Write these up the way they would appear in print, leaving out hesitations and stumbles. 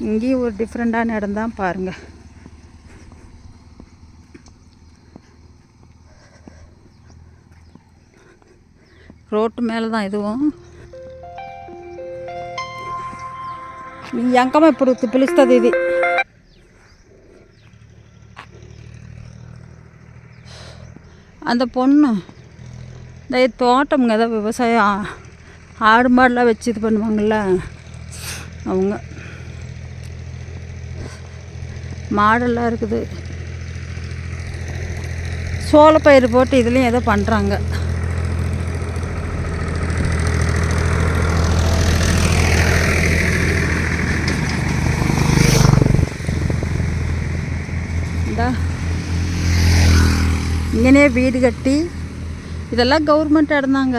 இங்கேயும் ஒரு டிஃப்ரெண்ட்டான இடம் தான் பாருங்கள். ரோட்டு மேலே தான் இதுவும். ఎంకమ్మ ఇప్పుడు పిలుస్తుంది ఇది. அந்த பொண்ணு இந்த தோட்டம்ங்க, ஏதோ விவசாயம் ஆடு மாடெலாம் வச்சு இது பண்ணுவாங்கள்ல அவங்க. மாடெல்லாம் இருக்குது. சோளப்பயிர் போட்டு இதுலேயும் ஏதோ பண்ணுறாங்க. இங்கனே வீடு கட்டி இதெல்லாம் கவர்மெண்ட் இடந்தாங்க.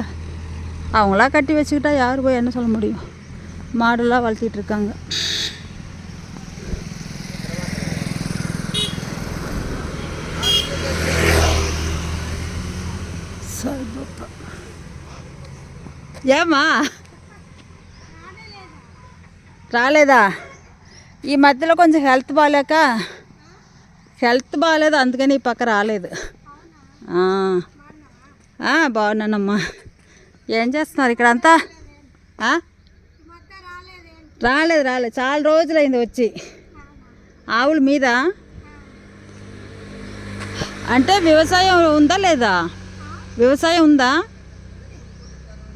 அவங்களா கட்டி வச்சுக்கிட்டா யார் போய் என்ன சொல்ல முடியும்? மாடெல்லாம் வளர்த்திட்ருக்காங்க. ఏమా రాలేదా? ఈ మధ్యలో కొంచెం హెల్త్ బాగాలేదు, అందుకని ఈ పక్క రాలేదు. బాగున్నానమ్మా. ఏం చేస్తున్నారు ఇక్కడ అంతా? రాలేదు చాలా రోజులైంది వచ్చి. ఆవుల మీద అంటే వ్యవసాయం ఉందా లేదా? వ్యవసాయం ఉందా?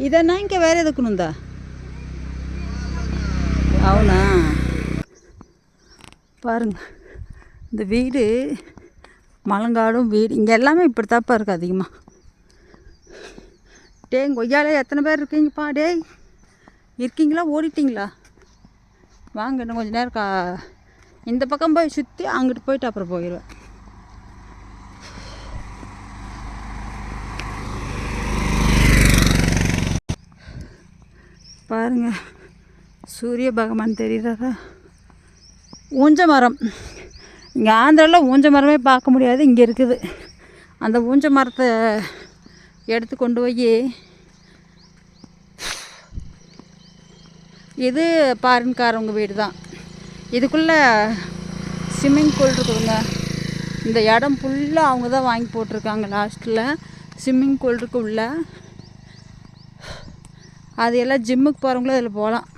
ఇదేనా ఇంకా వేరే దిక్కునుందా? అవునా? பாருங்க, இந்த வீடு மலங்காடும் வீடு இங்கே எல்லாமே இப்படி தாப்பா இருக்குது அதிகமாக. கொய்யாலே எத்தனை பேர் இருக்கீங்கப்பா? இருக்கீங்களா? ஓடிட்டிங்களா? வாங்க, இன்னும் கொஞ்சம் நேரம் இந்த பக்கம் போய் சுற்றி அங்கிட்டு போயிட்டு அப்புறம் போயிடுவேன். பாருங்க, சூரிய பகவான் தெரியுறதா? ஊஞ்ச மரம். இங்கே ஆந்திராவில் ஊஞ்ச மரமே பார்க்க முடியாது, இங்கே இருக்குது. அந்த ஊஞ்ச மரத்தை எடுத்து கொண்டு போய் இது பாருன்காரவங்க வீடு தான். இதுக்குள்ளே ஸ்விம்மிங் பூல் இருக்குதுங்க. இந்த இடம் ஃபுல்லாக அவங்க தான் வாங்கி போட்டிருக்காங்க. லாஸ்ட்டில் ஸ்விம்மிங் பூல் இருக்கு உள்ள. அது எல்லாம் ஜிம்முக்கு போகிறவங்களும் அதில் போகலாம்.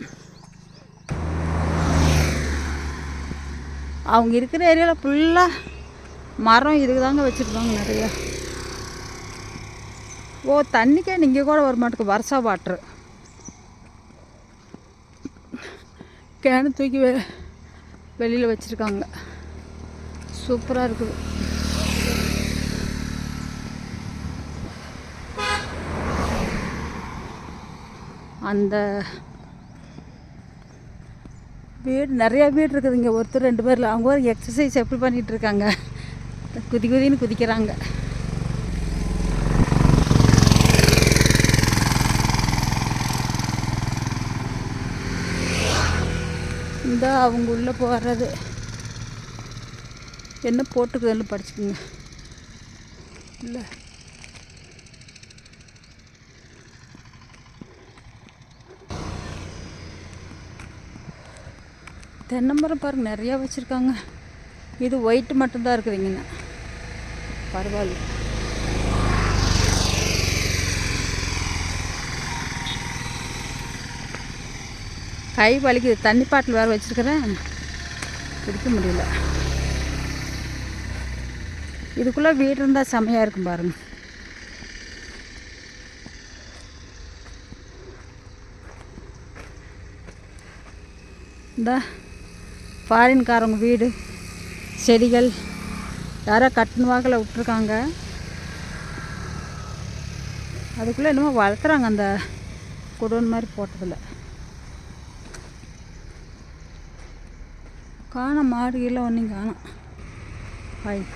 அவங்க இருக்கிற ஏரியாவில் ஃபுல்லாக மரம் இதுக்கு தாங்க வச்சுருக்காங்க நிறைய. தண்ணிக்கே நீங்கள் கூட வர மாட்டேங்குது. வருஷா வாட்ரு கேனு தூக்கி வெளியில் வச்சுருக்காங்க. சூப்பராக இருக்குது. அந்த வீடு நிறையா வீடு இருக்குது இங்கே. ஒருத்தர் 2 பேரில் அவங்க ஒரு எக்ஸசைஸ் எப்படி பண்ணிகிட்ருக்காங்க, குதின்னு குதிக்கிறாங்க. இந்த அவங்க உள்ளே போகிறது என்ன போட்டுக்குதுன்னு படிச்சுக்குங்க. இல்லை தென்னமரம் பாருங்க நிறையா வச்சுருக்காங்க. இது ஒயிட்டு மட்டும்தான் இருக்குதுங்கண்ணா. பரவாயில்ல. கை வலிக்குது. தண்ணி பாட்டில் வேறு வச்சுருக்கிறேன், குடிக்க முடியல. இதுக்குள்ளே வீடு இருந்தால் செமையாக இருக்கும் பாருங்க. இந்த ஃபாரின்காரங்க வீடு, செடிகள் யாரோ கட்டின வாக்கில் விட்டுருக்காங்க. அதுக்குள்ளே என்னமோ வளர்த்துறாங்க அந்த குடோன் மாதிரி போட்டதில். காணும் மாடு கீழே ஒன்றையும் காணும். ஹாய்.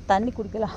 தண்ணி குடிக்கலாம்.